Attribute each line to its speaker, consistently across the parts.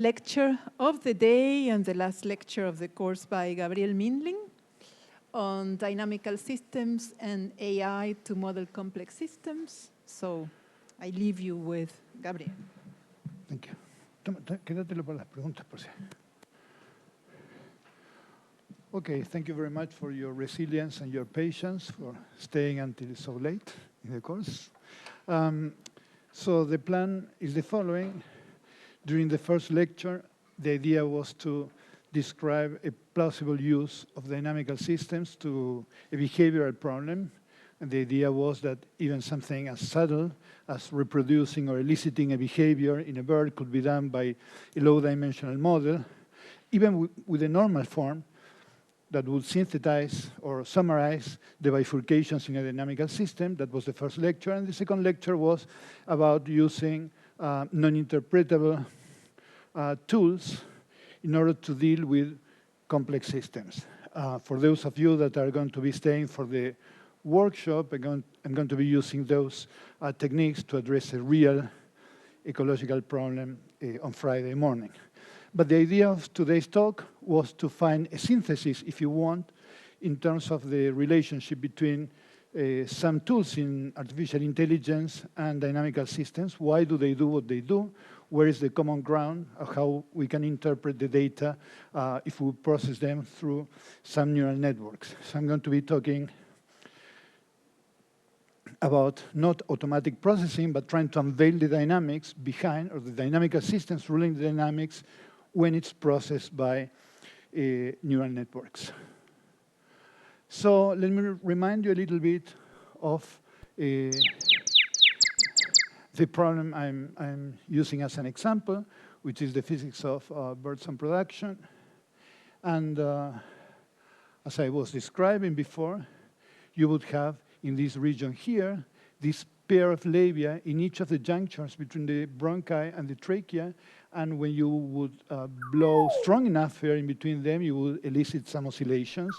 Speaker 1: lecture of the day and the last lecture of the course by Gabriel Mindlin on dynamical systems and AI to model complex systems. So I leave you with Gabriel.
Speaker 2: Thank you. Quédatelo para las preguntas, por si. Okay, thank you very much for your resilience and your patience for staying until so late in the course. So the plan is the following. During the first lecture, the idea was to describe a plausible use of dynamical systems to a behavioral problem. And the idea was that even something as subtle as reproducing or eliciting a behavior in a bird could be done by a low-dimensional model, even with a normal form that would synthesize or summarize the bifurcations in a dynamical system. That was the first lecture. And the second lecture was about using non-interpretable tools in order to deal with complex systems. For those of you that are going to be staying for the workshop, I'm going to be using those techniques to address a real ecological problem on Friday morning. But the idea of today's talk was to find a synthesis, if you want, in terms of the relationship between some tools in artificial intelligence and dynamical systems. Why do they do what they do? Where is the common ground of how we can interpret the data if we process them through some neural networks? So I'm going to be talking about not automatic processing, but trying to unveil the dynamics behind, or the dynamical systems ruling the dynamics when it's processed by neural networks. So let me remind you a little bit of the problem I'm using as an example, which is the physics of birdsong production. And as I was describing before, you would have in this region here this pair of labia in each of the junctions between the bronchi and the trachea. And when you would blow strong enough air in between them, you would elicit some oscillations.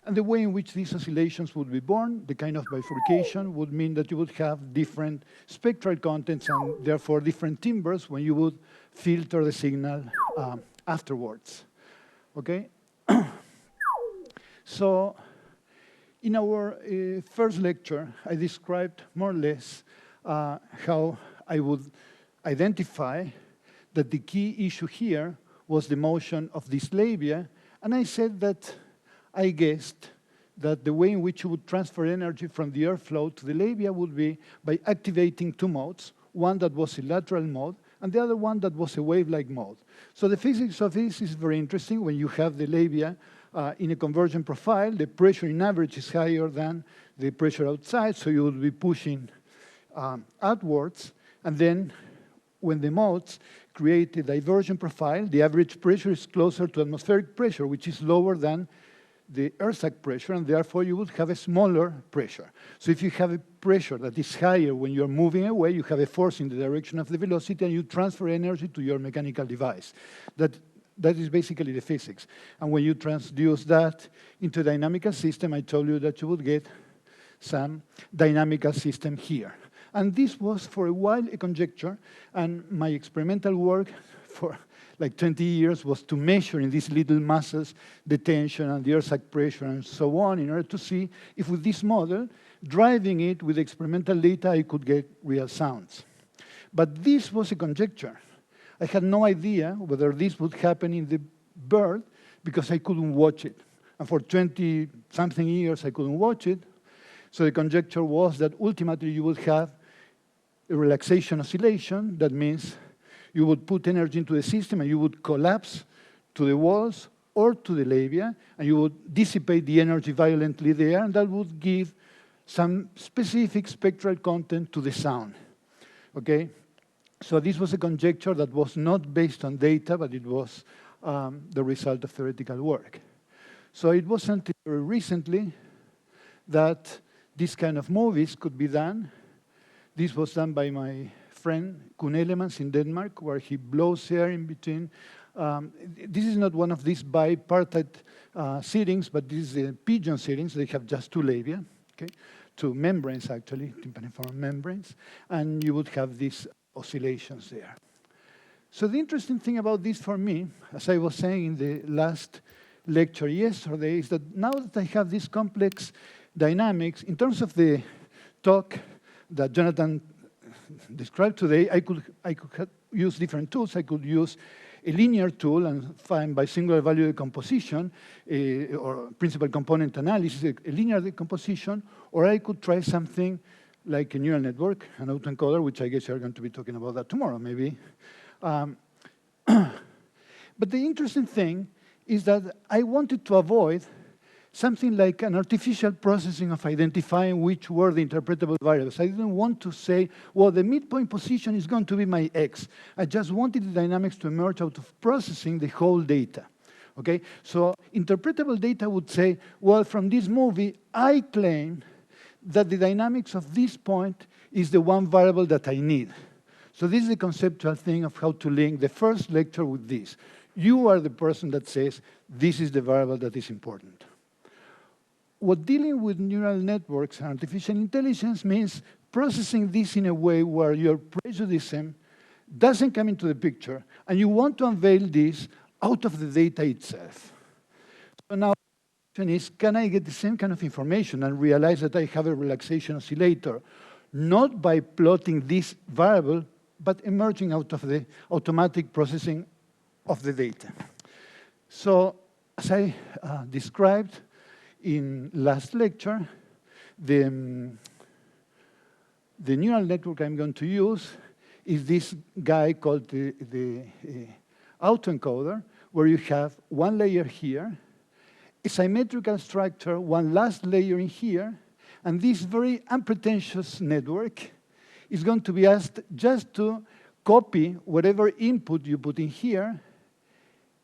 Speaker 2: And the way in which these oscillations would be born, the kind of bifurcation, would mean that you would have different spectral contents and therefore different timbres when you would filter the signal afterwards. Okay? So in our first lecture, I described more or less how I would identify that the key issue here was the motion of this labia. And I said that I guessed that the way in which you would transfer energy from the airflow to the labia would be by activating two modes, one that was a lateral mode, and the other one that was a wave-like mode. So the physics of this is very interesting. When you have the labia in a convergent profile, the pressure in average is higher than the pressure outside, so you would be pushing outwards. And then when the modes create a divergent profile, the average pressure is closer to atmospheric pressure, which is lower than the earth sac pressure, and therefore you would have a smaller pressure. So if you have a pressure that is higher when you're moving away, you have a force in the direction of the velocity, and you transfer energy to your mechanical device. That is basically the physics. And when you transduce that into a dynamical system, I told you that you would get some dynamical system here. And this was for a while a conjecture, and my experimental work for like 20 years was to measure in these little masses the tension and the earth sac pressure and so on in order to see if with this model, driving it with experimental data, I could get real sounds. But this was a conjecture. I had no idea whether this would happen in the bird because I couldn't watch it. And for 20-something years, I couldn't watch it. So the conjecture was that ultimately you would have a relaxation oscillation. That means you would put energy into the system and you would collapse to the walls or to the labia, and you would dissipate the energy violently there, and that would give some specific spectral content to the sound. Okay? So this was a conjecture that was not based on data, but it was the result of theoretical work. So it wasn't until recently that this kind of movies could be done. This was done by my friend Kun Elemans in Denmark, where he blows air in between. This is not one of these bipartite settings, but this is a pigeon settings. They have just two labia, okay? Two membranes, actually, tympaniform membranes. And you would have these oscillations there. So the interesting thing about this for me, as I was saying in the last lecture yesterday, is that now that I have this complex dynamics, in terms of the talk that Jonathan described today, I could use different tools. I could use a linear tool and find by singular value decomposition or principal component analysis, a linear decomposition, or I could try something like a neural network, an autoencoder, which I guess you're going to be talking about that tomorrow, maybe. But the interesting thing is that I wanted to avoid something like an artificial processing of identifying which were the interpretable variables. I didn't want to say, well, the midpoint position is going to be my x. I just wanted the dynamics to emerge out of processing the whole data. Okay? So interpretable data would say, well, from this movie, I claim that the dynamics of this point is the one variable that I need. So this is the conceptual thing of how to link the first lecture with this. You are the person that says, this is the variable that is important. What dealing with neural networks and artificial intelligence means processing this in a way where your prejudice doesn't come into the picture, and you want to unveil this out of the data itself. So now the question is, can I get the same kind of information and realize that I have a relaxation oscillator, not by plotting this variable, but emerging out of the automatic processing of the data? So as I described in last lecture, the neural network I'm going to use is this guy called the autoencoder, where you have one layer here, a symmetrical structure, one last layer in here, and this very unpretentious network is going to be asked just to copy whatever input you put in here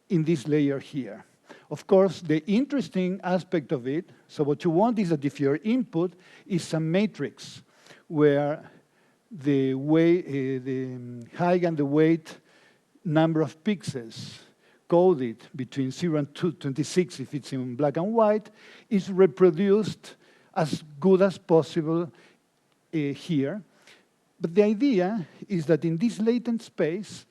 Speaker 2: in this layer here. Of course, the interesting aspect of it, so what you want is that if your input is some matrix where the height and the weight number of pixels coded between 0 and 226, if it's in black and white, is reproduced as good as possible here. But the idea is that in this latent space,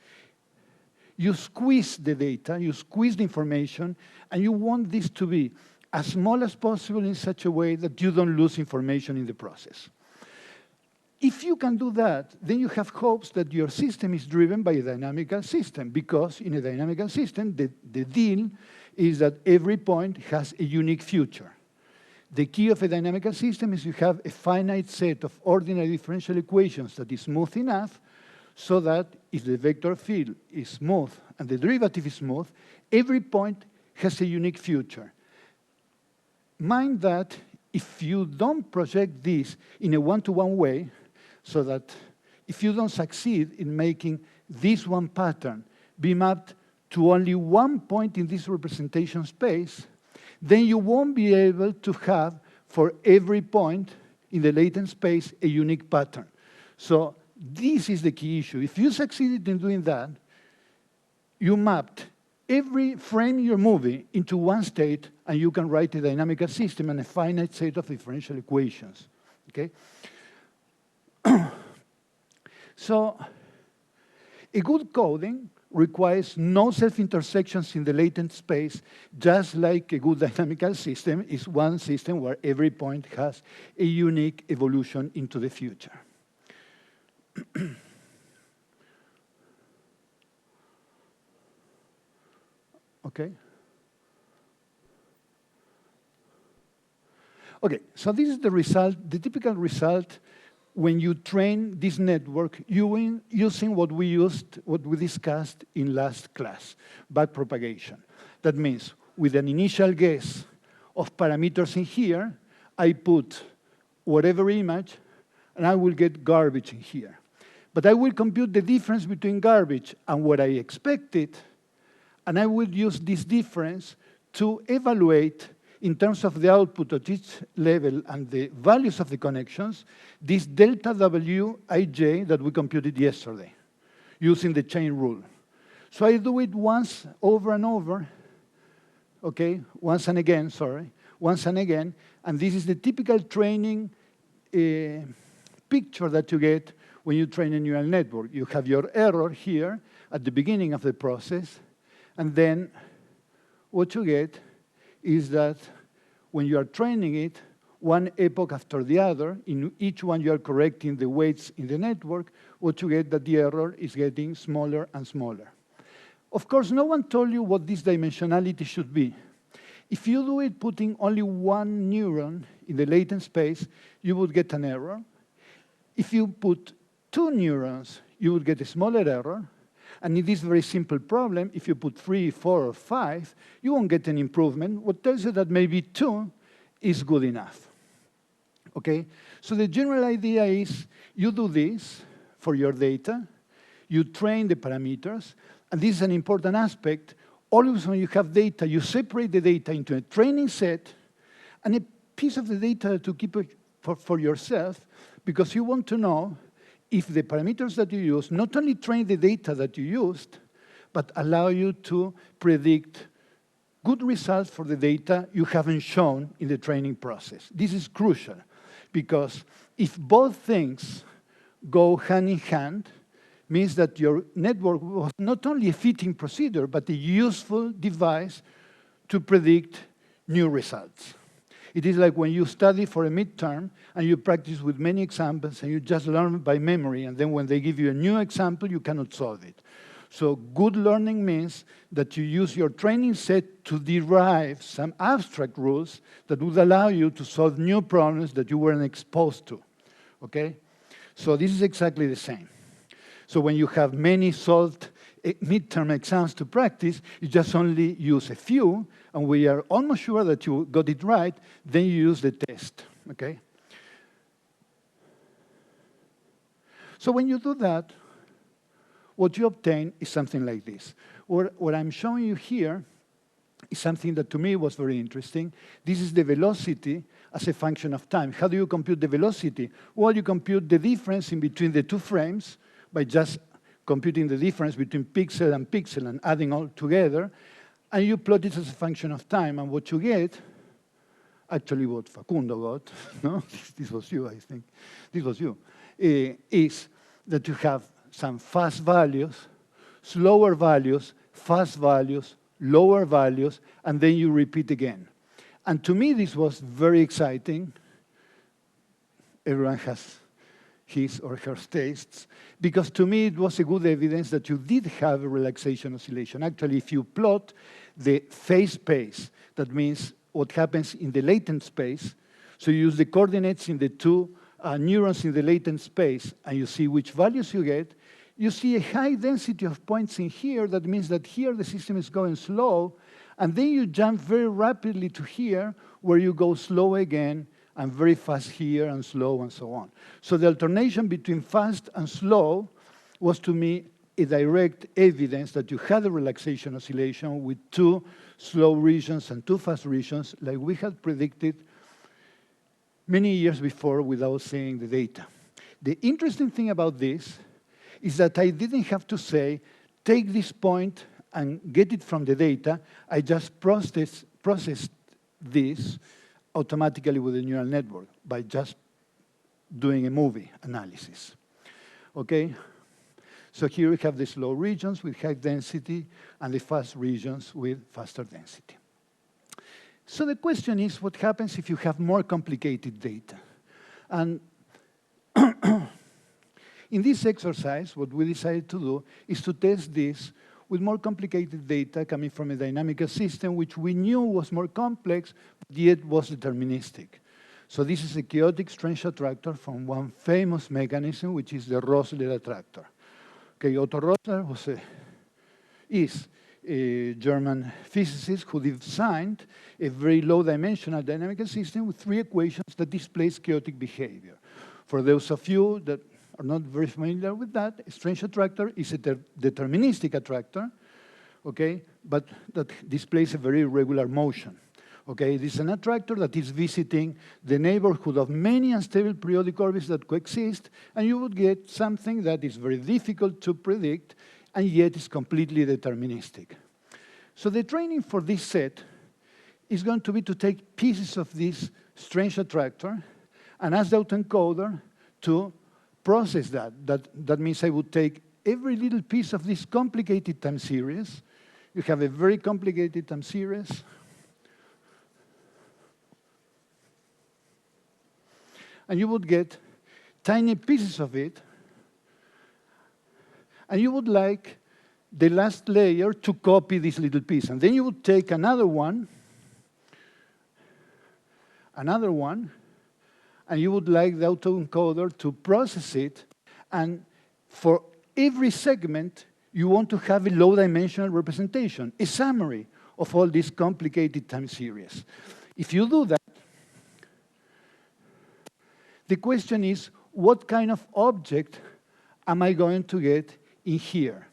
Speaker 2: you squeeze the data, you squeeze the information, and you want this to be as small as possible in such a way that you don't lose information in the process. If you can do that, then you have hopes that your system is driven by a dynamical system, because in a dynamical system, the deal is that every point has a unique future. The key of a dynamical system is you have a finite set of ordinary differential equations that is smooth enough so that if the vector field is smooth and the derivative is smooth, every point has a unique future. Mind that if you don't project this in a one-to-one way, so that if you don't succeed in making this one pattern be mapped to only one point in this representation space, then you won't be able to have, for every point in the latent space, a unique pattern. So this is the key issue. If you succeeded in doing that, you mapped every frame in your movie into one state, and you can write a dynamical system and a finite set of differential equations. Okay? So a good coding requires no self-intersections in the latent space, just like a good dynamical system is one system where every point has a unique evolution into the future. Okay. Okay, so this is the result, the typical result when you train this network using what we discussed in last class, backpropagation. That means with an initial guess of parameters in here, I put whatever image, and I will get garbage in here. But I will compute the difference between garbage and what I expected, and I will use this difference to evaluate, in terms of the output at each level and the values of the connections, this delta Wij that we computed yesterday, using the chain rule. So I do it once over and over, okay, once and again, and this is the typical training picture that you get when you train a neural network. You have your error here, at the beginning of the process. And then what you get is that when you are training it, one epoch after the other, in each one you are correcting the weights in the network, what you get that the error is getting smaller and smaller. Of course, no one told you what this dimensionality should be. If you do it putting only one neuron in the latent space, you would get an error. If you put two neurons, you would get a smaller error. And in this very simple problem, if you put 3, 4, or 5, you won't get an improvement. What tells you that maybe 2 is good enough. Okay? So the general idea is you do this for your data, you train the parameters, and this is an important aspect. Always when you have data, you separate the data into a training set and a piece of the data to keep it for yourself, because you want to know if the parameters that you use not only train the data that you used, but allow you to predict good results for the data you haven't shown in the training process. This is crucial, because if both things go hand in hand, means that your network was not only a fitting procedure, but a useful device to predict new results. It is like when you study for a midterm and you practice with many examples and you just learn by memory, and then when they give you a new example, you cannot solve it. So good learning means that you use your training set to derive some abstract rules that would allow you to solve new problems that you weren't exposed to, okay? So this is exactly the same. So when you have many solved midterm exams to practice, you just only use a few, and we are almost sure that you got it right, then you use the test, okay? So when you do that, what you obtain is something like this. What I'm showing you here is something that to me was very interesting. This is the velocity as a function of time. How do you compute the velocity? Well, you compute the difference in between the two frames by just computing the difference between pixel and adding all together, and you plot it as a function of time, and what you get, actually what Facundo got, no? This was you, I think, this was you, is that you have some fast values, slower values, fast values, lower values, and then you repeat again. And to me, this was very exciting. Everyone has his or her tastes, because to me it was a good evidence that you did have a relaxation oscillation. Actually, if you plot the phase space, that means what happens in the latent space, so you use the coordinates in the two neurons in the latent space, and you see which values you get, you see a high density of points in here. That means that here the system is going slow, and then you jump very rapidly to here, where you go slow again, and very fast here, and slow, and so on. So the alternation between fast and slow was, to me, a direct evidence that you had a relaxation oscillation with two slow regions and two fast regions, like we had predicted many years before without seeing the data. The interesting thing about this is that I didn't have to say, take this point and get it from the data. I just processed this automatically with a neural network by just doing a movie analysis, okay? So here we have the slow regions with high density and the fast regions with faster density. So the question is, what happens if you have more complicated data? And in this exercise, what we decided to do is to test this with more complicated data coming from a dynamical system, which we knew was more complex, but yet was deterministic. So this is a chaotic strange attractor from one famous mechanism, which is the Rosler attractor. Okay, Otto Rosler is a German physicist who designed a very low-dimensional dynamical system with 3 equations that displays chaotic behavior. For those of you that are not very familiar with that, a strange attractor is a deterministic attractor, okay, but that displays a very irregular motion. Okay, it is an attractor that is visiting the neighborhood of many unstable periodic orbits that coexist, and you would get something that is very difficult to predict, and yet is completely deterministic. So the training for this set is going to be to take pieces of this strange attractor and ask the autoencoder to process that. That means I would take every little piece of this complicated time series. You have a very complicated time series. And you would get tiny pieces of it. And you would like the last layer to copy this little piece. And then you would take another one, and you would like the autoencoder to process it. And for every segment, you want to have a low-dimensional representation, a summary of all this complicated time series. If you do that, the question is, what kind of object am I going to get in here?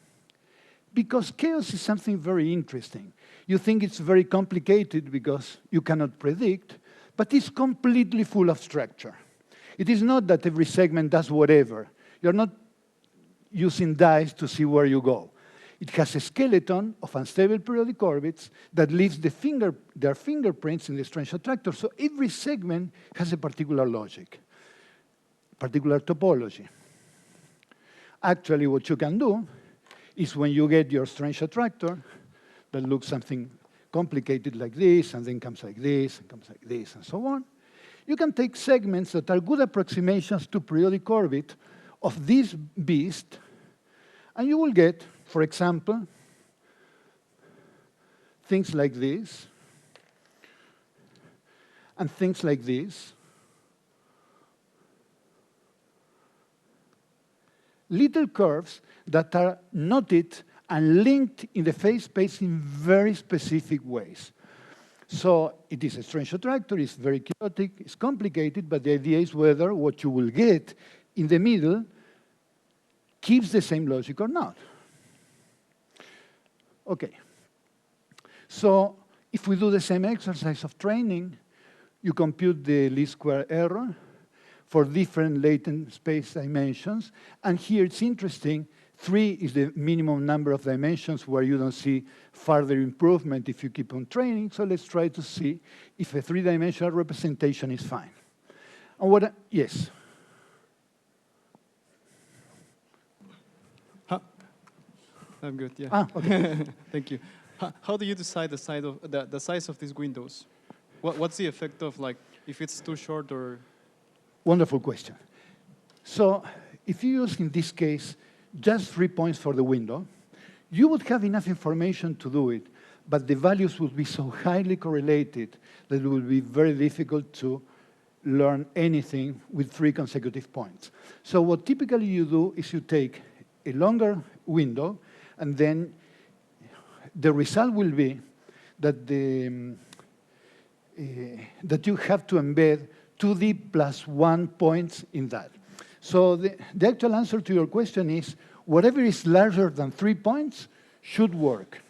Speaker 2: Because chaos is something very interesting. You think it's very complicated because you cannot predict, but it's completely full of structure. It is not that every segment does whatever. You're not using dice to see where you go. It has a skeleton of unstable periodic orbits that leaves their fingerprints in the strange attractor. So every segment has a particular logic, particular topology. Actually, what you can do is when you get your strange attractor that looks something complicated like this, and then comes like this, and comes like this, and so on, you can take segments that are good approximations to periodic orbit of this beast, and you will get, for example, things like this, and things like this. Little curves that are knotted and linked in the phase space in very specific ways. So it is a strange attractor, it's very chaotic, it's complicated, but the idea is whether what you will get in the middle keeps the same logic or not. Okay. So if we do the same exercise of training, you compute the least square error for different latent space dimensions. And here it's interesting, 3 is the minimum number of dimensions where you don't see further improvement if you keep on training. So let's try to see if a 3-dimensional representation is fine. And yes?
Speaker 3: I'm good, yeah.
Speaker 2: Ah, okay.
Speaker 3: Thank you. How do you decide the size of these windows? What's the effect of, like, if it's too short or?
Speaker 2: Wonderful question. So if you use, in this case, just 3 points for the window, you would have enough information to do it, but the values would be so highly correlated that it would be very difficult to learn anything with 3 consecutive points. So what typically you do is you take a longer window, and then the result will be that that you have to embed 2D plus 1 points in that. So the actual answer to your question is, whatever is larger than 3 points should work.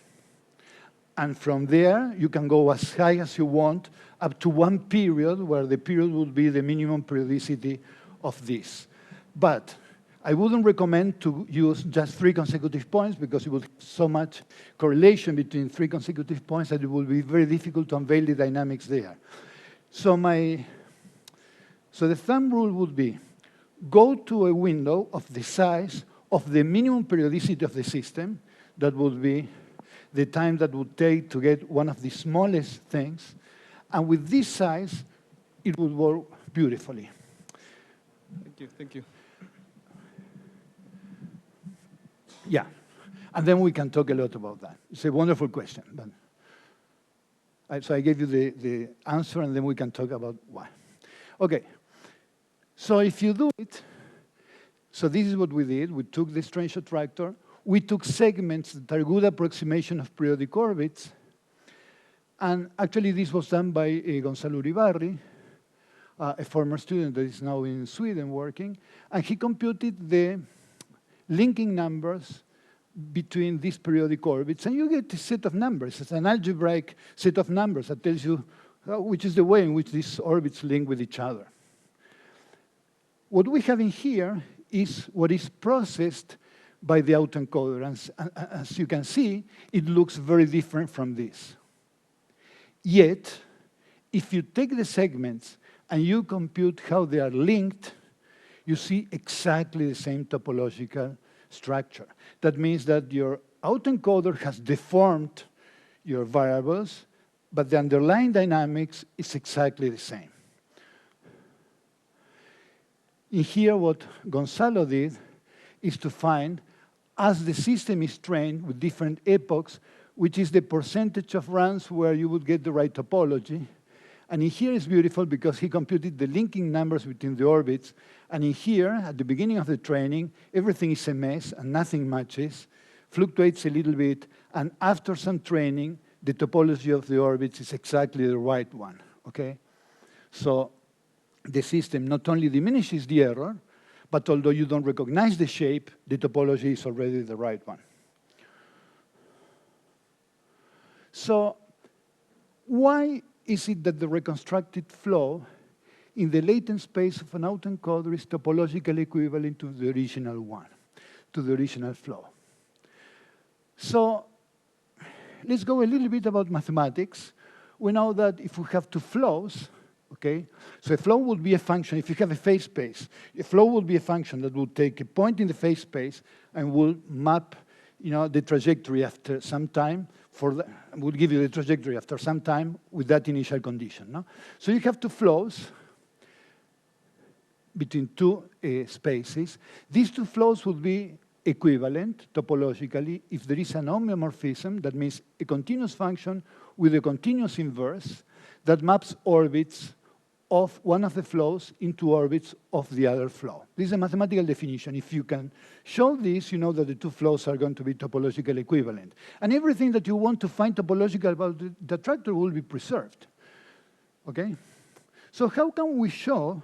Speaker 2: And from there, you can go as high as you want, up to 1 period, where the period would be the minimum periodicity of this. But I wouldn't recommend to use just 3 consecutive points, because you would have so much correlation between 3 consecutive points that it would be very difficult to unveil the dynamics there. So the thumb rule would be, go to a window of the size of the minimum periodicity of the system. That would be the time that would take to get one of the smallest things. And with this size, it would work beautifully.
Speaker 3: Thank you, thank you.
Speaker 2: Yeah, and then we can talk a lot about that. It's a wonderful question. But so I gave you the answer, and then we can talk about why. Okay, so if you do it, so this is what we did. We took the strange attractor. We took segments that are good approximation of periodic orbits. And actually, this was done by Gonzalo Uribarri, a former student that is now in Sweden working. And he computed the linking numbers between these periodic orbits. And you get a set of numbers. It's an algebraic set of numbers that tells you which is the way in which these orbits link with each other. What we have in here is what is processed by the autoencoder. And as you can see, it looks very different from this. Yet, if you take the segments and you compute how they are linked, you see exactly the same topological structure. That means that your autoencoder has deformed your variables, but the underlying dynamics is exactly the same. In here, what Gonzalo did is to find, as the system is trained with different epochs, which is the percentage of runs where you would get the right topology. And in here is beautiful because he computed the linking numbers between the orbits. And in here, at the beginning of the training, everything is a mess and nothing matches, fluctuates a little bit, and after some training, the topology of the orbits is exactly the right one, okay? So the system not only diminishes the error, but although you don't recognize the shape, the topology is already the right one. So why is it that the reconstructed flow in the latent space of an autoencoder is topologically equivalent to the original one, to the original flow? So let's go a little bit about mathematics. We know that if we have two flows, okay, so a flow would be a function, if you have a phase space, a flow would be a function that would take a point in the phase space and will map, the trajectory after some time, would give you the trajectory after some time with that initial condition. No? So you have two flows between two spaces. These two flows would be equivalent topologically if there is an homeomorphism, that means a continuous function with a continuous inverse that maps orbits of one of the flows into orbits of the other flow. This is a mathematical definition. If you can show this, you know that the two flows are going to be topologically equivalent. And everything that you want to find topological about the attractor will be preserved. Okay? So how can we show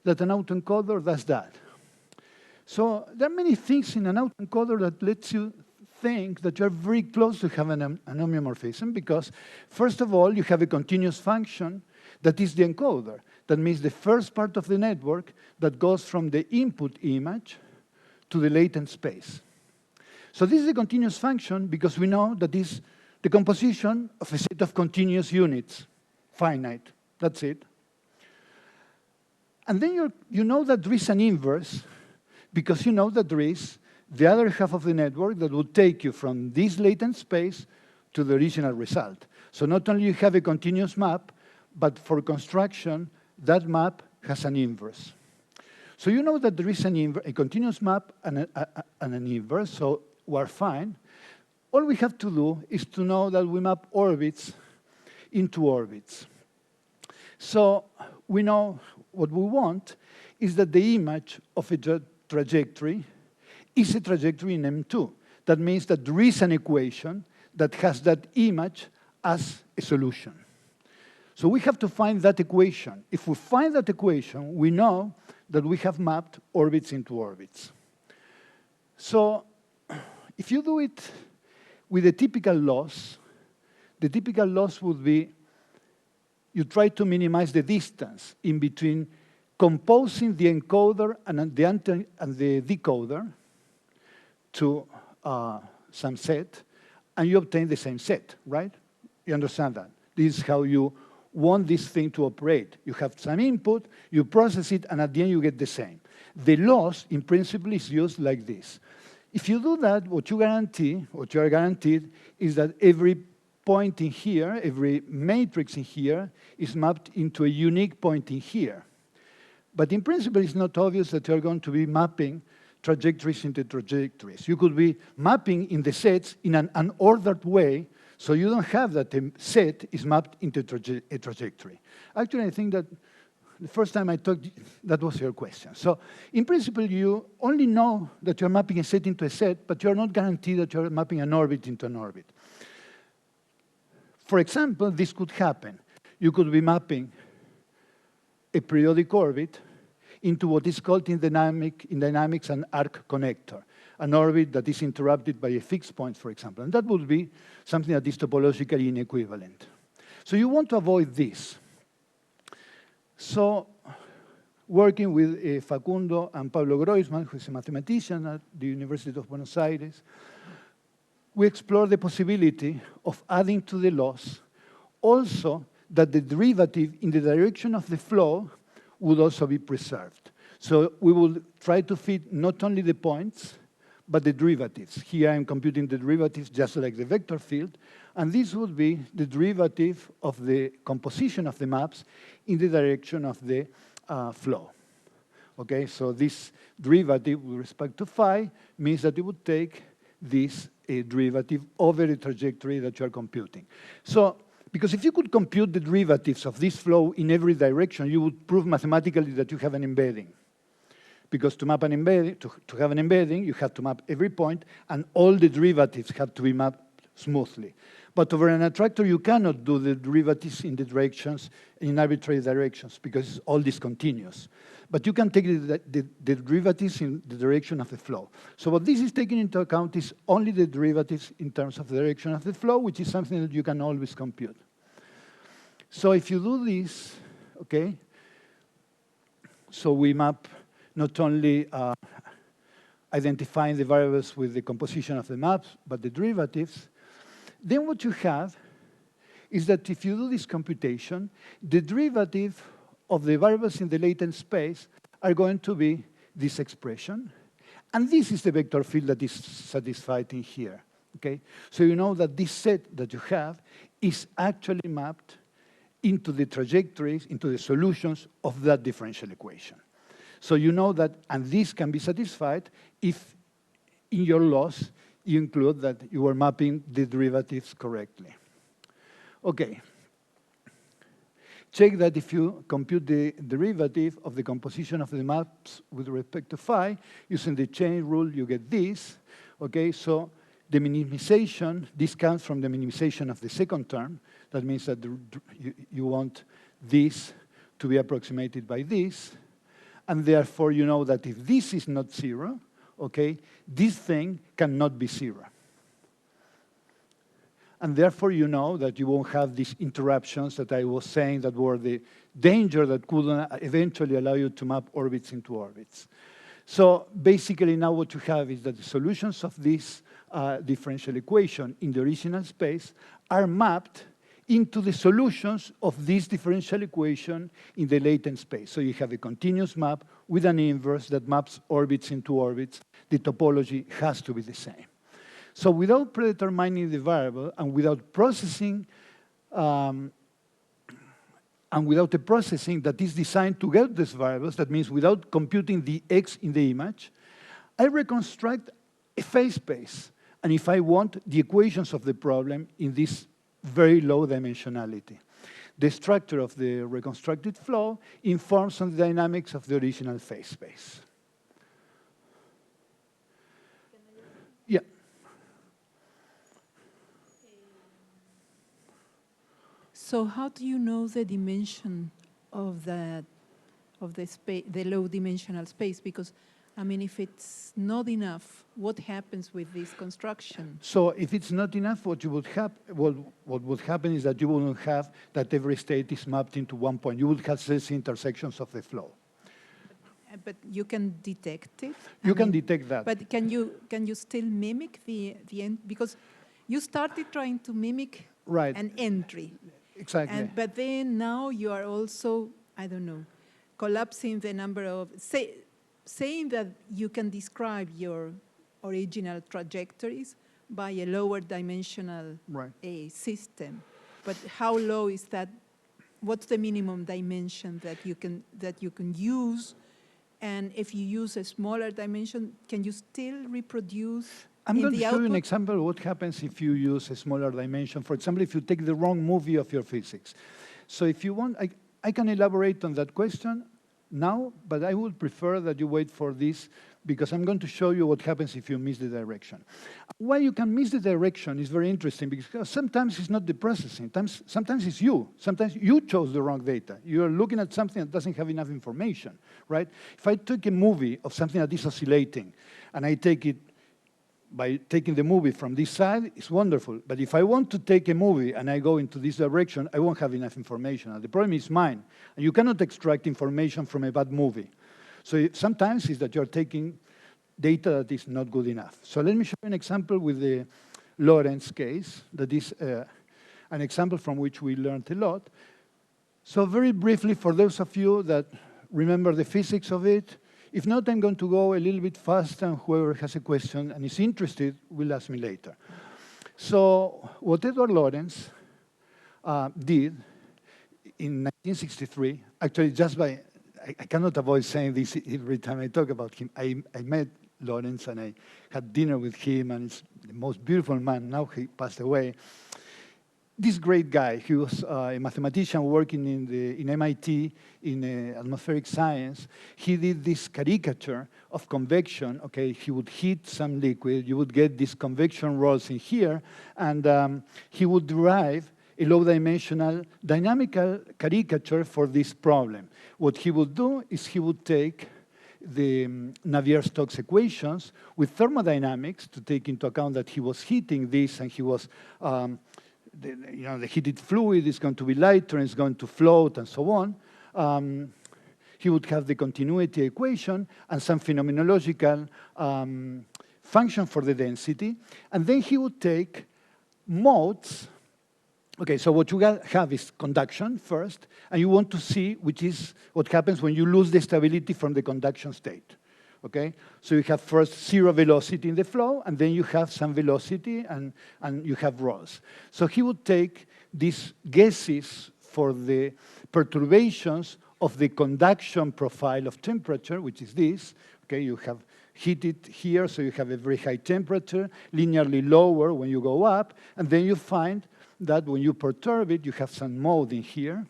Speaker 2: that an autoencoder does that? So there are many things in an autoencoder that lets you think that you're very close to having an homeomorphism because, first of all, you have a continuous function that is the encoder. That means the first part of the network that goes from the input image to the latent space. So this is a continuous function because we know that is the composition of a set of continuous units, finite. That's it. And then you know that there is an inverse because you know that there is the other half of the network that would take you from this latent space to the original result. So not only you have a continuous map, but for construction, that map has an inverse. So you know that there is a continuous map and an inverse, so we're fine. All we have to do is to know that we map orbits into orbits. So we know what we want is that the image of a trajectory is a trajectory in M2. That means that there is an equation that has that image as a solution. So we have to find that equation. If we find that equation, we know that we have mapped orbits into orbits. So if you do it with a typical loss, the typical loss would be you try to minimize the distance in between composing the encoder and the decoder to some set, and you obtain the same set, right? You understand that? This is how you want this thing to operate. You have some input, you process it, and at the end you get the same. The loss, in principle, is used like this. If you do that, what you are guaranteed, is that every point in here, every matrix in here, is mapped into a unique point in here. But in principle, it's not obvious that you're going to be mapping trajectories into trajectories. You could be mapping in the sets in an unordered way, so you don't have that a set is mapped into a trajectory. Actually, I think that the first time I talked, that was your question. So in principle, you only know that you're mapping a set into a set, but you're not guaranteed that you're mapping an orbit into an orbit. For example, this could happen. You could be mapping a periodic orbit into what is called in dynamics an arc connector, an orbit that is interrupted by a fixed point, for example. And that would be something that is topologically inequivalent. So you want to avoid this. So working with Facundo and Pablo Groisman, who is a mathematician at the University of Buenos Aires, we explored the possibility of adding to the loss also that the derivative in the direction of the flow would also be preserved. So we will try to fit not only the points, but the derivatives. Here I'm computing the derivatives just like the vector field, and this would be the derivative of the composition of the maps in the direction of the flow. Okay, so this derivative with respect to phi means that it would take this derivative over the trajectory that you are computing. So, because if you could compute the derivatives of this flow in every direction, you would prove mathematically that you have an embedding. Because to map an embedding, to have an embedding, you have to map every point, and all the derivatives have to be mapped smoothly. But over an attractor, you cannot do the derivatives in the directions, in arbitrary directions, because it's all discontinuous. But you can take the derivatives in the direction of the flow. So what this is taking into account is only the derivatives in terms of the direction of the flow, which is something that you can always compute. So if you do this, okay, so we map not only identifying the variables with the composition of the maps, but the derivatives. Then what you have is that if you do this computation, the derivative of the variables in the latent space are going to be this expression. And this is the vector field that is satisfied in here. Okay? So you know that this set that you have is actually mapped into the trajectories, into the solutions of that differential equation. So you know that, and this can be satisfied if in your loss you include that you are mapping the derivatives correctly. Okay. Check that if you compute the derivative of the composition of the maps with respect to phi, using the chain rule, you get this. Okay, so the minimization, this comes from the minimization of the second term. That means that you want this to be approximated by this. And therefore, you know that if this is not 0, okay, this thing cannot be 0. And therefore, you know that you won't have these interruptions that I was saying that were the danger that could eventually allow you to map orbits into orbits. So basically, now what you have is that the solutions of this differential equation in the original space are mapped into the solutions of this differential equation in the latent space. So you have a continuous map with an inverse that maps orbits into orbits. The topology has to be the same. So without predetermining the variable and without processing, and without a processing that is designed to get these variables, that means without computing the x in the image, I reconstruct a phase space. And if I want the equations of the problem in this very low dimensionality. The structure of the reconstructed flow informs on the dynamics of the original phase space. Yeah.
Speaker 1: So how do you know the dimension of the space, the low dimensional space? Because I mean, if it's not enough, what happens with this construction?
Speaker 2: So if it's not enough, what would happen is that you wouldn't have that every state is mapped into one point. You would have these intersections of the flow.
Speaker 1: But you can detect it?
Speaker 2: You can detect that.
Speaker 1: But can you still mimic the end? Because you started trying to mimic an entry.
Speaker 2: Exactly.
Speaker 1: But then now you are also, I don't know, collapsing the number of, saying that you can describe your original trajectories by a lower dimensional system. But how low is that? What's the minimum dimension that you can use? And if you use a smaller dimension, can you still reproduce?
Speaker 2: I'm going to show you an example of what happens if you use a smaller dimension. For example, if you take the wrong movie of your physics. So if you want, I can elaborate on that question now, but I would prefer that you wait for this because I'm going to show you what happens if you miss the direction. Why you can miss the direction is very interesting because sometimes it's not the processing, sometimes it's you. Sometimes you chose the wrong data. You're looking at something that doesn't have enough information, right? If I take a movie of something that is oscillating and I take it by taking the movie from this side, it's wonderful. But if I want to take a movie and I go into this direction, I won't have enough information. And the problem is mine. And you cannot extract information from a bad movie. So sometimes it's that you're taking data that is not good enough. So let me show you an example with the Lorentz case. That is an example from which we learned a lot. So very briefly, for those of you that remember the physics of it, If not, I'm going to go a little bit fast, and whoever has a question and is interested will ask me later. So what Edward Lorenz did in 1963, actually just by, I cannot avoid saying this every time I talk about him. I met Lorenz and I had dinner with him, and he's the most beautiful man. Now he passed away. This great guy, he was a mathematician working in MIT in atmospheric science. He did this caricature of convection. Okay, he would heat some liquid, you would get these convection rolls in here, and he would derive a low-dimensional dynamical caricature for this problem. What he would do is he would take the Navier-Stokes equations with thermodynamics to take into account that he was heating this, and he was the heated fluid is going to be lighter and it's going to float and so on. He would have the continuity equation and some phenomenological function for the density. And then he would take modes. Okay, so what you have is conduction first, and you want to see which is what happens when you lose the stability from the conduction state. Okay, so you have first zero velocity in the flow, and then you have some velocity, and you have rolls. So he would take these guesses for the perturbations of the conduction profile of temperature, which is this. Okay, you have heated here, so you have a very high temperature, linearly lower when you go up, and then you find that when you perturb it, you have some mode in here.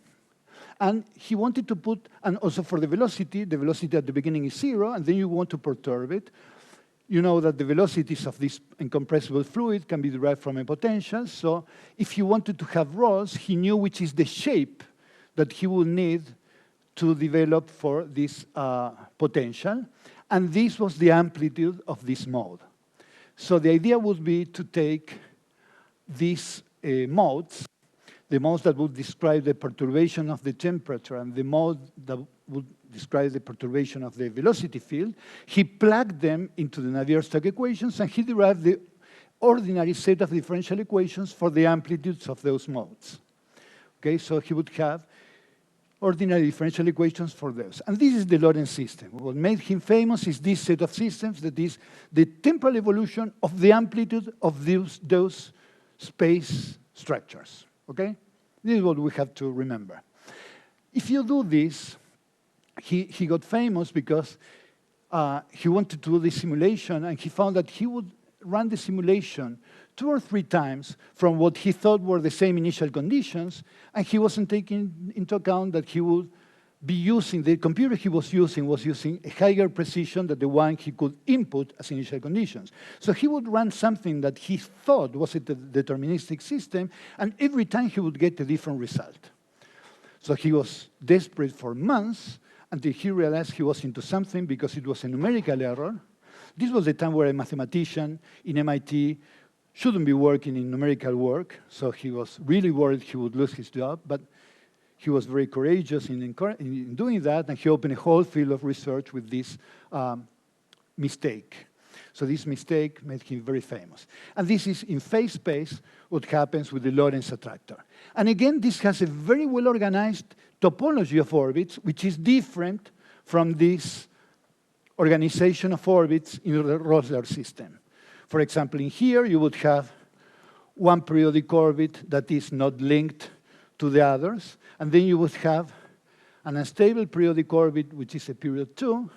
Speaker 2: And he wanted to put, and also for the velocity at the beginning is zero, and then you want to perturb it. You know that the velocities of this incompressible fluid can be derived from a potential, so if he wanted to have rolls, he knew which is the shape that he would need to develop for this potential, and this was the amplitude of this mode. So the idea would be to take these modes, the modes that would describe the perturbation of the temperature and the mode that would describe the perturbation of the velocity field. He plugged them into the Navier-Stokes equations, and he derived the ordinary set of differential equations for the amplitudes of those modes. Okay, so he would have ordinary differential equations for those. And this is the Lorentz system. What made him famous is this set of systems, that is the temporal evolution of the amplitude of those space structures. Okay? This is what we have to remember. If you do this, he got famous because he wanted to do the simulation, and he found that he would run the simulation 2 or 3 times from what he thought were the same initial conditions, and he wasn't taking into account that he would be using, the computer he was using a higher precision than the one he could input as initial conditions. So he would run something that he thought was a deterministic system, and every time he would get a different result. So he was desperate for months until he realized he was into something because it was a numerical error. This was the time where a mathematician in MIT shouldn't be working in numerical work, so he was really worried he would lose his job, but he was very courageous in doing that, and he opened a whole field of research with this mistake. So this mistake made him very famous. And this is, in phase space, what happens with the Lorentz attractor. And again, this has a very well-organized topology of orbits, which is different from this organization of orbits in the Rosler system. For example, in here, you would have one periodic orbit that is not linked to the others, and then you would have an unstable periodic orbit, which is a period 2,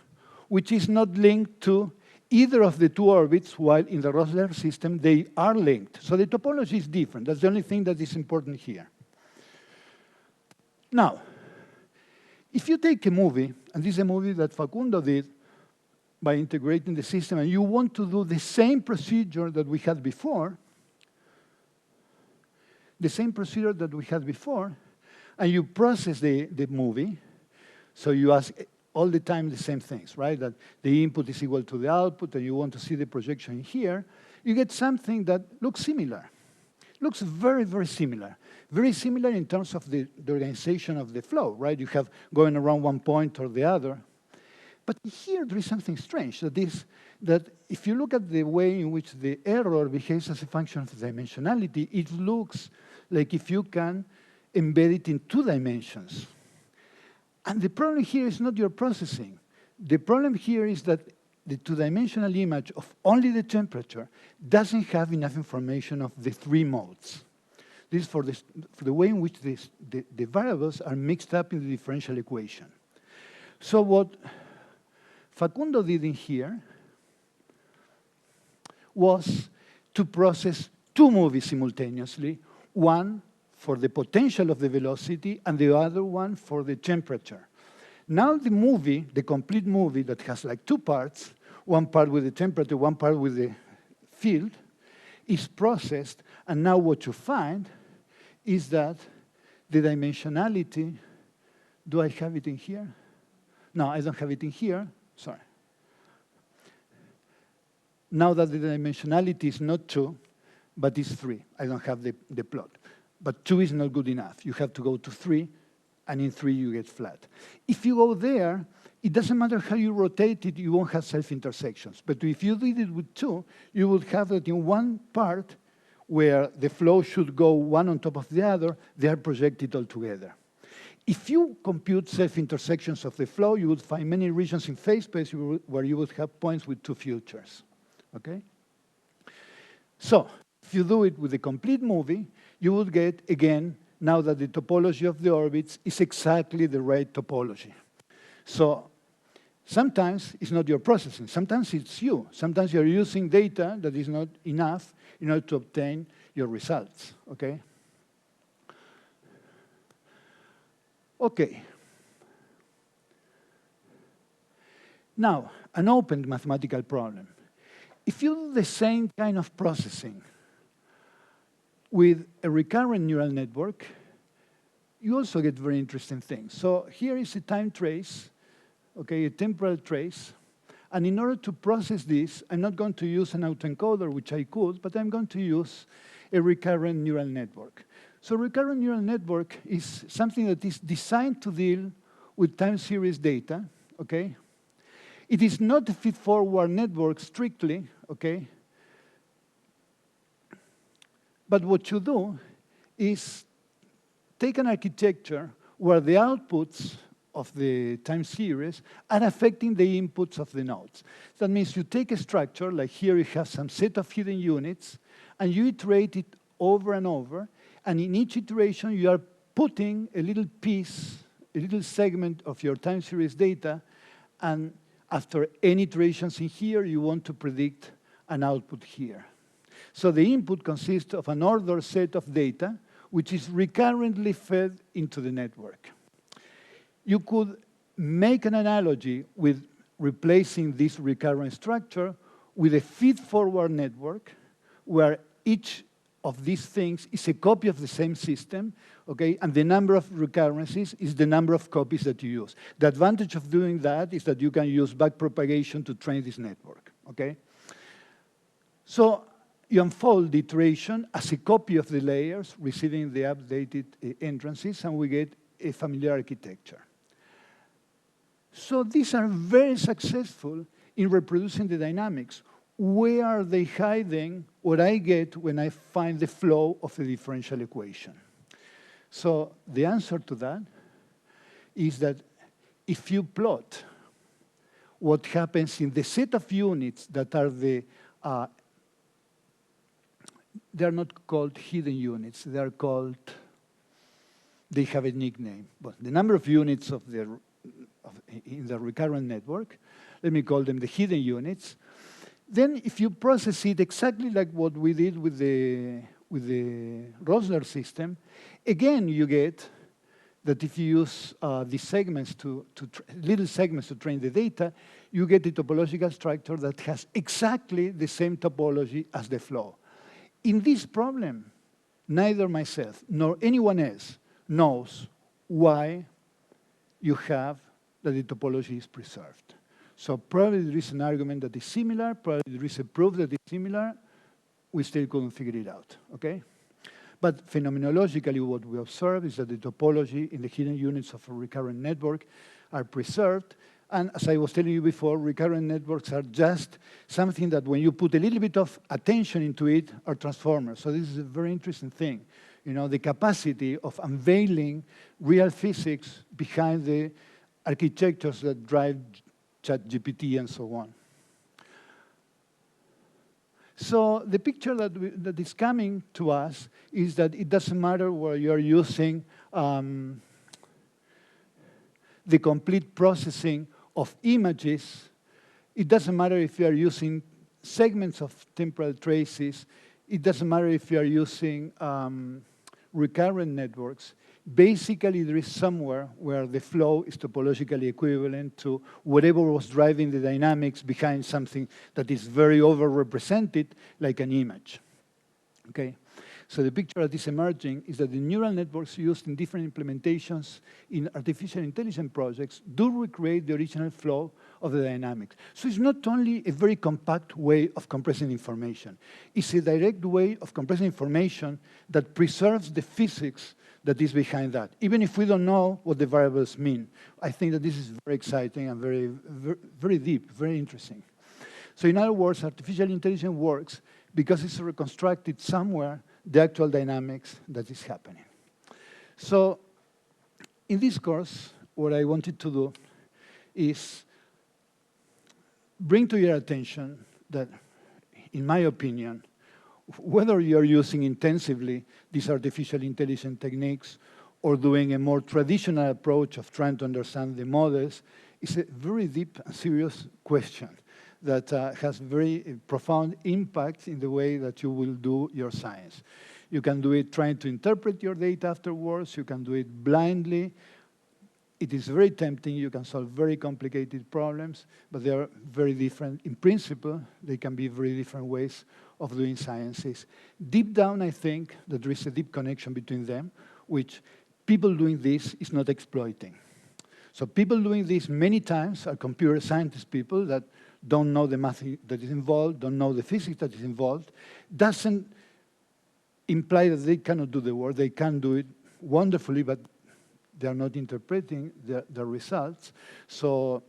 Speaker 2: which is not linked to either of the 2 orbits, while in the Rosler system, they are linked. So the topology is different. That's the only thing that is important here. Now, if you take a movie, and this is a movie that Facundo did by integrating the system, and you want to do the same procedure that we had before, and you process the movie, so you ask all the time the same things, right? That the input is equal to the output, and you want to see the projection here, you get something that looks similar. Looks very, very similar. Very similar in terms of the organization of the flow, right? You have going around one point or the other. But here there is something strange, that if you look at the way in which the error behaves as a function of dimensionality, it looks like if you can embed it in 2 dimensions. And the problem here is not your processing. The problem here is that the two-dimensional image of only the temperature doesn't have enough information of the three modes. This is for the way in which the variables are mixed up in the differential equation. So what Facundo did in here was to process two movies simultaneously, one for the potential of the velocity and the other one for the temperature. Now the movie, the complete movie that has like two parts, one part with the temperature, one part with the field, is processed, and now what you find is that the dimensionality, do I have it in here? No, I don't have it in here, sorry. Now that the dimensionality is not 2, but is 3. I don't have the plot. But 2 is not good enough. You have to go to 3, and in 3 you get flat. If you go there, it doesn't matter how you rotate it, you won't have self-intersections. But if you did it with 2, you would have that in one part where the flow should go one on top of the other, they are projected all together. If you compute self-intersections of the flow, you would find many regions in phase space where you would have points with two futures. Okay? So, if you do it with a complete movie, you would get, again, now that the topology of the orbits is exactly the right topology. So, sometimes it's not your processing. Sometimes it's you. Sometimes you're using data that is not enough in order to obtain your results. Okay? Okay. Now, an open mathematical problem. If you do the same kind of processing with a recurrent neural network, you also get very interesting things. So here is a time trace, okay, a temporal trace. And in order to process this, I'm not going to use an autoencoder, which I could, but I'm going to use a recurrent neural network. So recurrent neural network is something that is designed to deal with time series data, okay? It is not a feed-forward network strictly, okay? But what you do is take an architecture where the outputs of the time series are affecting the inputs of the nodes. That means you take a structure, like here you have some set of hidden units, and you iterate it over and over, and in each iteration you are putting a little piece, a little segment of your time series data, and after any iterations in here, you want to predict an output here. So the input consists of an ordered set of data, which is recurrently fed into the network. You could make an analogy with replacing this recurrent structure with a feed-forward network, where each of these things is a copy of the same system, okay? And the number of recurrences is the number of copies that you use. The advantage of doing that is that you can use backpropagation to train this network, okay? So you unfold the iteration as a copy of the layers, receiving the updated entrances, and we get a familiar architecture. So these are very successful in reproducing the dynamics. Where are they hiding what I get when I find the flow of the differential equation? So the answer to that is that if you plot what happens in the set of units that are the, they're not called hidden units, they're called, they have a nickname, but the number of units of in the recurrent network, let me call them the hidden units. Then if you process it exactly like what we did with the Rosler system, again you get that if you use these segments little segments to train the data, you get a topological structure that has exactly the same topology as the flow. In this problem, neither myself nor anyone else knows why you have that the topology is preserved. So probably there is an argument that is similar, probably there is a proof that is similar, we still couldn't figure it out, okay? But phenomenologically, what we observe is that the topology in the hidden units of a recurrent network are preserved. And as I was telling you before, recurrent networks are just something that when you put a little bit of attention into it are transformers. So this is a very interesting thing. You know, the capacity of unveiling real physics behind the architectures that drive ChatGPT and so on. So the picture that is coming to us is that it doesn't matter where you're using the complete processing of images. It doesn't matter if you are using segments of temporal traces. It doesn't matter if you are using recurrent networks. Basically, there is somewhere where the flow is topologically equivalent to whatever was driving the dynamics behind something that is very overrepresented, like an image. Okay? So the picture that is emerging is that the neural networks used in different implementations in artificial intelligence projects do recreate the original flow of the dynamics. So it's not only a very compact way of compressing information. It's a direct way of compressing information that preserves the physics that is behind that, even if we don't know what the variables mean. I think that this is very exciting and very deep, very interesting. So in other words, artificial intelligence works because it's reconstructed somewhere the actual dynamics that is happening. So in this course, what I wanted to do is bring to your attention that, in my opinion, whether you're using intensively these artificial intelligence techniques or doing a more traditional approach of trying to understand the models, is a very deep and serious question that has very profound impact in the way that you will do your science. You can do it trying to interpret your data afterwards. You can do it blindly. It is very tempting. You can solve very complicated problems, but they are very different. In principle, they can be very different ways of doing sciences. Deep down, I think that there is a deep connection between them, which people doing this is not exploiting. So people doing this many times are computer scientist people that don't know the math that is involved, don't know the physics that is involved. Doesn't imply that they cannot do the work. They can do it wonderfully, but they are not interpreting the results. So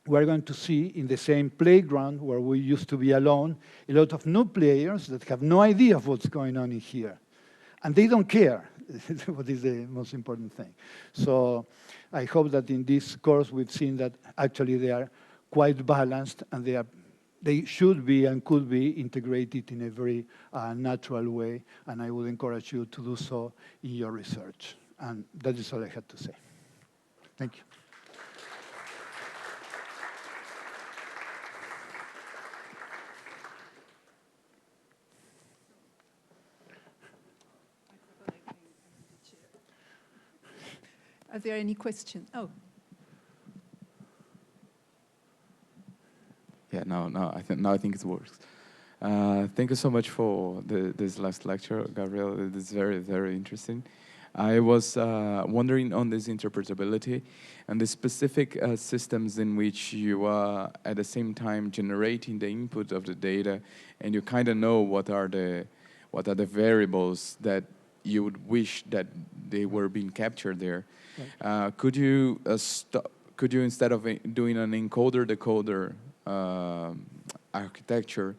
Speaker 2: we're going to see in the same playground where we used to be alone, a lot of new players that have no idea of what's going on in here. And they don't care, what is the most important thing. So I hope that in this course we've seen that actually they are quite balanced and they should be and could be integrated in a very natural way. And I would encourage you to do so in your research. And that is all I had to say. Thank you.
Speaker 1: Are there any questions? Oh.
Speaker 4: Yeah, no, I think it works. Thank you so much for this last lecture, Gabriel. It is very, very interesting. I was wondering on this interpretability and the specific systems in which you are at the same time generating the input of the data, and you kind of know what are the variables that you would wish that they were being captured there. Right. Could you instead of doing an encoder-decoder architecture,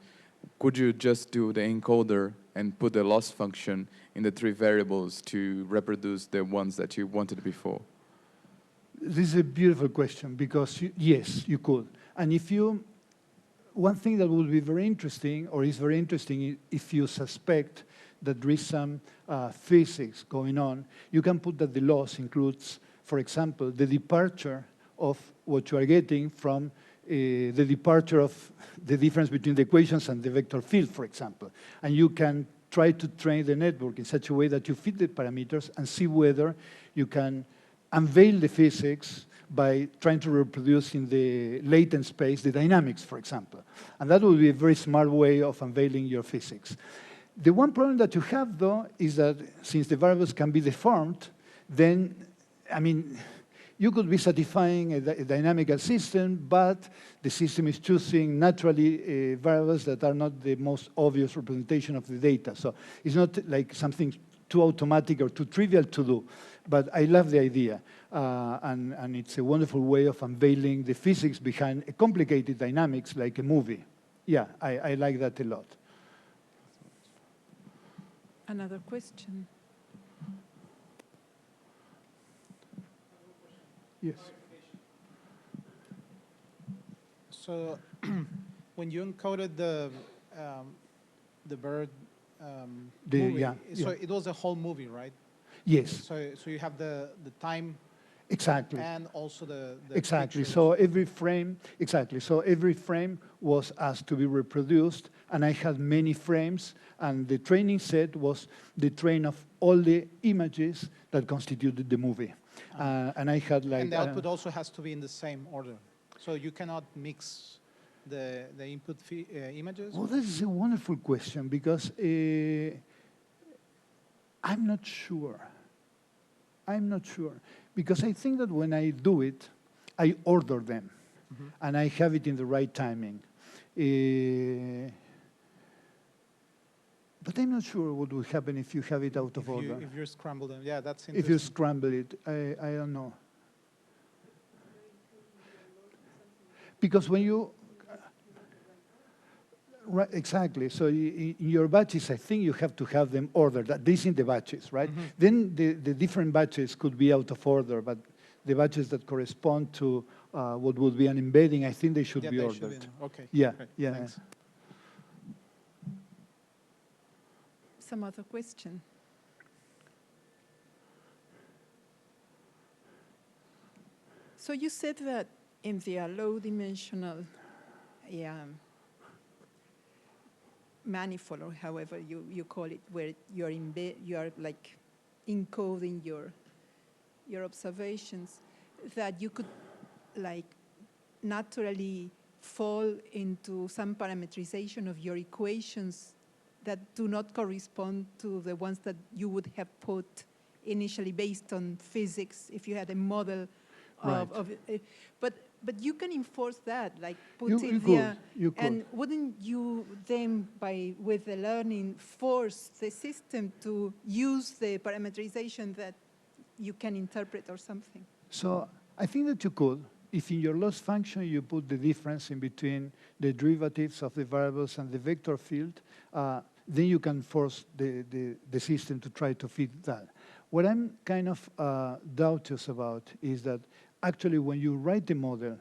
Speaker 4: could you just do the encoder and put the loss function in the three variables to reproduce the ones that you wanted before?
Speaker 2: This is a beautiful question because, yes, you could. And one thing that would be very interesting, or is very interesting, if you suspect that there is some physics going on, you can put that the loss includes, for example, the departure of what you are getting from the departure of the difference between the equations and the vector field, for example. And you can try to train the network in such a way that you fit the parameters and see whether you can unveil the physics by trying to reproduce in the latent space the dynamics, for example. And that would be a very smart way of unveiling your physics. The one problem that you have, though, is that since the variables can be deformed, then, I mean, you could be satisfying a dynamical system, but the system is choosing naturally variables that are not the most obvious representation of the data. So it's not like something too automatic or too trivial to do. But I love the idea. And it's a wonderful way of unveiling the physics behind a complicated dynamics like a movie. Yeah, I like that a lot.
Speaker 1: Another question.
Speaker 2: Yes.
Speaker 5: So when you encoded the bird movie, so it was a whole movie, right?
Speaker 2: Yes.
Speaker 5: So you have the time.
Speaker 2: Exactly.
Speaker 5: And also the
Speaker 2: exactly.
Speaker 5: pictures.
Speaker 2: So every frame, exactly. So every frame was asked to be reproduced, and I had many frames, and the training set was the train of all the images that constituted the movie. And I had like...
Speaker 5: And the output also has to be in the same order. So you cannot mix the input images?
Speaker 2: Well, this is a wonderful question, because I'm not sure. I'm not sure. Because I think that when I do it, I order them, and I have it in the right timing. But I'm not sure what would happen if you have it out of order.
Speaker 5: If you scramble them, yeah, that's interesting.
Speaker 2: If you scramble it, I don't know. Because when you... Right, exactly. So in your batches, I think you have to have them ordered, at least in the batches, right? Then the different batches could be out of order, but the batches that correspond to what would be an embedding, I think they should be ordered.
Speaker 5: Okay.
Speaker 2: Yeah,
Speaker 5: great.
Speaker 2: yeah.
Speaker 5: Thanks.
Speaker 1: Some other question? So you said that in the low-dimensional manifold, or however you call it, where you are like encoding your observations, that you could like naturally fall into some parametrization of your equations that do not correspond to the ones that you would have put initially based on physics if you had a model of but you can enforce that, like put
Speaker 2: You could.
Speaker 1: and wouldn't you then, with the learning, force the system to use the parameterization that you can interpret or something?
Speaker 2: So I think that you could. If in your loss function you put the difference in between the derivatives of the variables and the vector field, then you can force the system to try to fit that. What I'm kind of doubtful about is that actually when you write the model,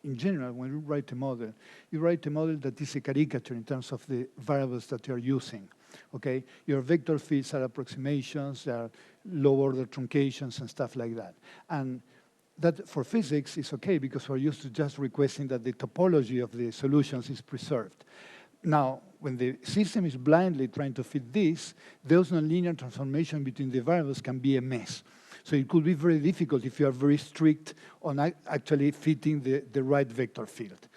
Speaker 2: in general, when you write a model that is a caricature in terms of the variables that you're using, okay? Your vector fields are approximations, there are low-order truncations and stuff like that. And that for physics is okay because we're used to just requesting that the topology of the solutions is preserved. Now, when the system is blindly trying to fit this, those nonlinear transformation between the variables can be a mess. So it could be very difficult if you are very strict on actually fitting the right vector field.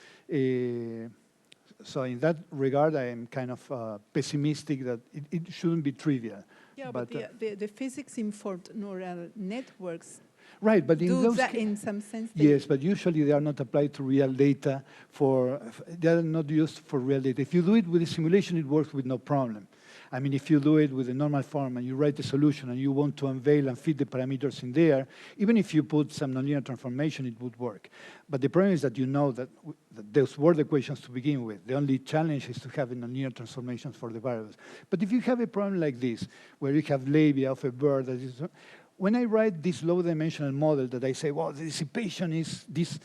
Speaker 2: So in that regard, I am kind of pessimistic that it shouldn't be trivial.
Speaker 1: Yeah, but the physics-informed neural networks
Speaker 2: right, but
Speaker 1: do that in some sense.
Speaker 2: Yes, but usually they are not applied to real data. They are not used for real data. If you do it with a simulation, it works with no problem. I mean, if you do it with a normal form and you write a solution and you want to unveil and fit the parameters in there, even if you put some nonlinear transformation, it would work. But the problem is that you know that those were the equations to begin with. The only challenge is to have a nonlinear transformations for the variables. But if you have a problem like this, where you have labia of a bird, that is, when I write this low-dimensional model that I say, well, the dissipation is this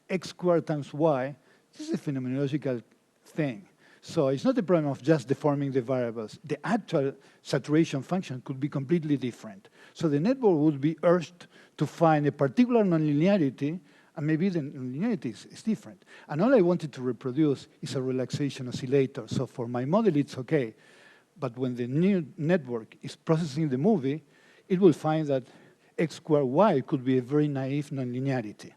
Speaker 2: x squared times y, this is a phenomenological thing. So it's not a problem of just deforming the variables. The actual saturation function could be completely different. So the network would be urged to find a particular nonlinearity, and maybe the nonlinearity is different. And all I wanted to reproduce is a relaxation oscillator. So for my model, it's okay. But when the new network is processing the movie, it will find that x squared y could be a very naive nonlinearity.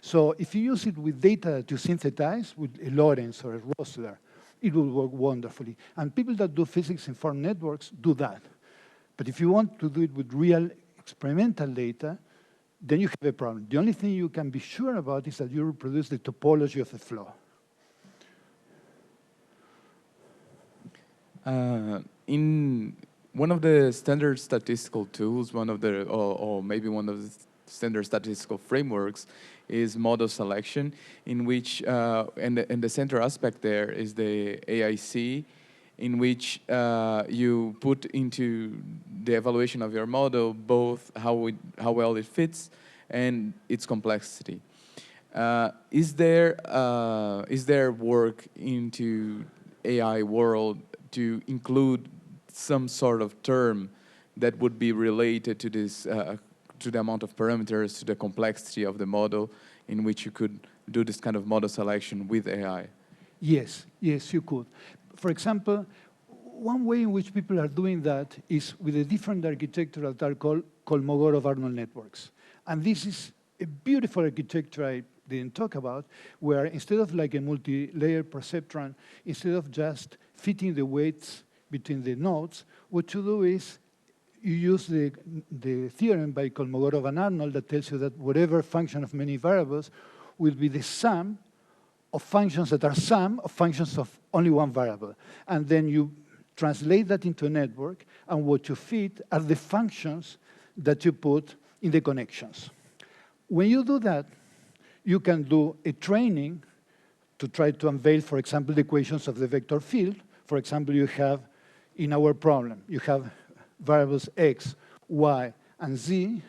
Speaker 2: So if you use it with data that you synthesize, with a Lorentz or a Rossler, it will work wonderfully. And people that do physics-informed networks do that. But if you want to do it with real experimental data, then you have a problem. The only thing you can be sure about is that you reproduce the topology of the flow.
Speaker 4: In one of the standard statistical tools, or maybe one of the standard statistical frameworks is model selection, in which, and the center aspect there is the AIC, in which you put into the evaluation of your model both how well it fits and its complexity. Is there work into AI world to include some sort of term that would be related to this, to the amount of parameters, to the complexity of the model, in which you could do this kind of model selection with AI?
Speaker 2: Yes, yes, you could. For example, one way in which people are doing that is with a different architecture that are called Kolmogorov-Arnold networks. And this is a beautiful architecture I didn't talk about, where instead of like a multi-layer perceptron, instead of just fitting the weights between the nodes, what you do is you use the theorem by Kolmogorov and Arnold that tells you that whatever function of many variables will be the sum of functions that are sum of functions of only one variable. And then you translate that into a network, and what you fit are the functions that you put in the connections. When you do that, you can do a training to try to unveil, for example, the equations of the vector field. For example, you have, in our problem, you have variables x, y, and z.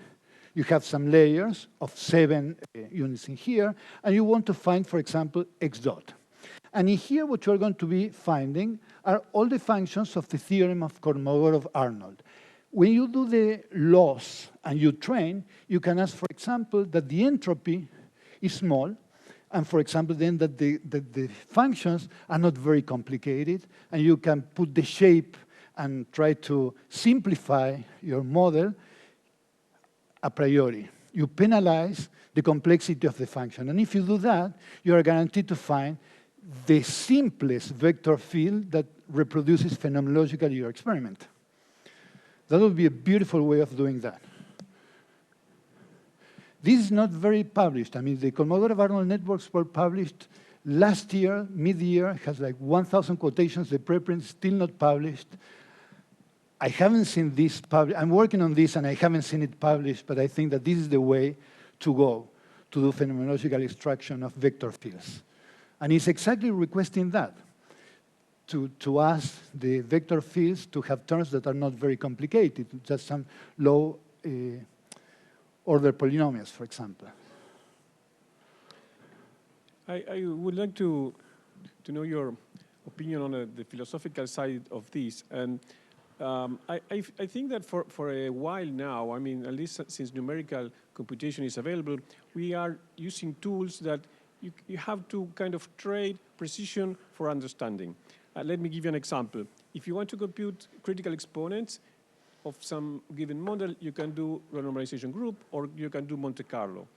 Speaker 2: You have some layers of 7 units in here, and you want to find, for example, x dot. And in here, what you're going to be finding are all the functions of the theorem of Kolmogorov-Arnold. When you do the loss and you train, you can ask, for example, that the entropy is small, and for example, then that the functions are not very complicated, and you can put the shape and try to simplify your model a priori. You penalize the complexity of the function. And if you do that, you are guaranteed to find the simplest vector field that reproduces phenomenologically your experiment. That would be a beautiful way of doing that. This is not very published. I mean, the Kolmogorov-Arnold networks were published last year, mid-year, has like 1,000 quotations. The preprint is still not published. I haven't seen this published. I'm working on this, and I haven't seen it published, but I think that this is the way to go to do phenomenological extraction of vector fields. And it's exactly requesting that, to ask the vector fields to have terms that are not very complicated, just some low order polynomials, for example.
Speaker 6: I would like to know your opinion on the philosophical side of this. And I think that for a while now, I mean, at least since numerical computation is available, we are using tools that you have to kind of trade precision for understanding. Let me give you an example. If you want to compute critical exponents of some given model, you can do renormalization group, or you can do Monte Carlo.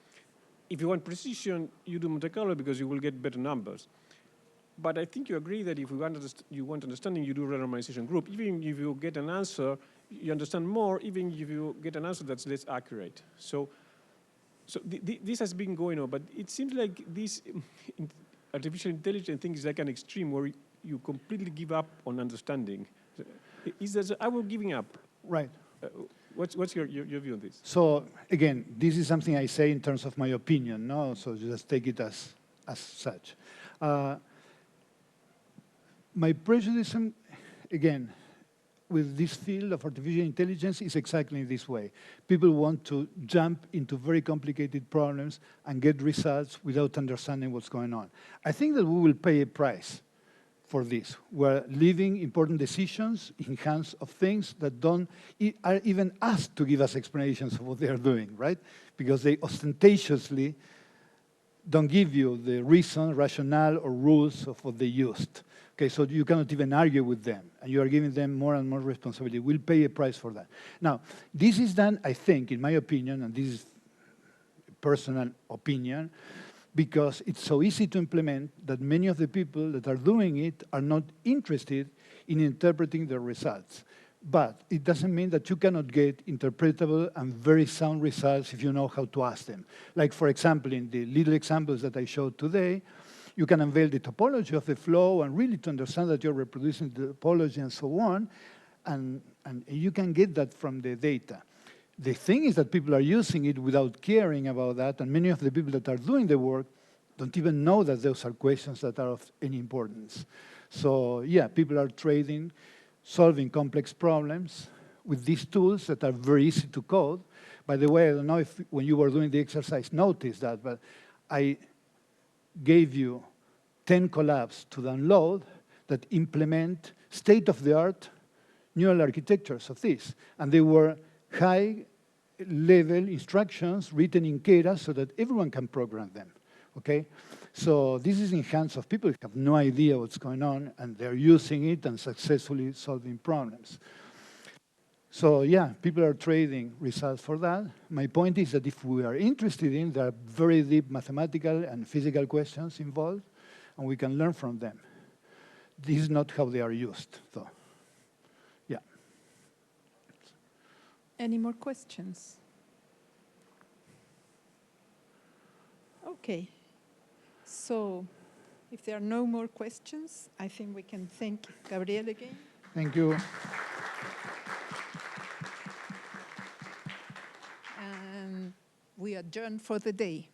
Speaker 6: If you want precision, you do Monte Carlo because you will get better numbers. But I think you agree that if you want understanding, you do renormalization group. Even if you get an answer, you understand more, even if you get an answer that's less accurate. So this has been going on, but it seems like this artificial intelligence thing is like an extreme where you completely give up on understanding. Are we giving up?
Speaker 2: Right.
Speaker 6: What's your view on this?
Speaker 2: So again, this is something I say in terms of my opinion, no? So just take it as such. My prejudice, again, with this field of artificial intelligence is exactly this way. People want to jump into very complicated problems and get results without understanding what's going on. I think that we will pay a price for this. We're leaving important decisions in hands of things that are even asked to give us explanations of what they are doing, right? Because they ostentatiously don't give you the reason, rationale, or rules of what they used. Okay, so you cannot even argue with them, and you are giving them more and more responsibility. We'll pay a price for that. Now, this is done, I think, in my opinion, and this is a personal opinion, because it's so easy to implement that many of the people that are doing it are not interested in interpreting the results. But it doesn't mean that you cannot get interpretable and very sound results if you know how to ask them. Like, for example, in the little examples that I showed today, you can unveil the topology of the flow and really to understand that you're reproducing the topology and so on, and you can get that from the data. The thing is that people are using it without caring about that, and many of the people that are doing the work don't even know that those are questions that are of any importance. So yeah, people are trading, solving complex problems with these tools that are very easy to code. By the way, I don't know if when you were doing the exercise noticed that, but I gave you 10 collabs to download that implement state-of-the-art neural architectures of this. And they were high-level instructions written in Keras so that everyone can program them, okay? So this is in hands of people who have no idea what's going on, and they're using it and successfully solving problems. So yeah, people are trading results for that. My point is that if we are interested in, there are very deep mathematical and physical questions involved, and we can learn from them. This is not how they are used, though. Yeah.
Speaker 1: Any more questions? Okay. So if there are no more questions, I think we can thank Gabriel again.
Speaker 2: Thank you.
Speaker 1: And we adjourn for the day.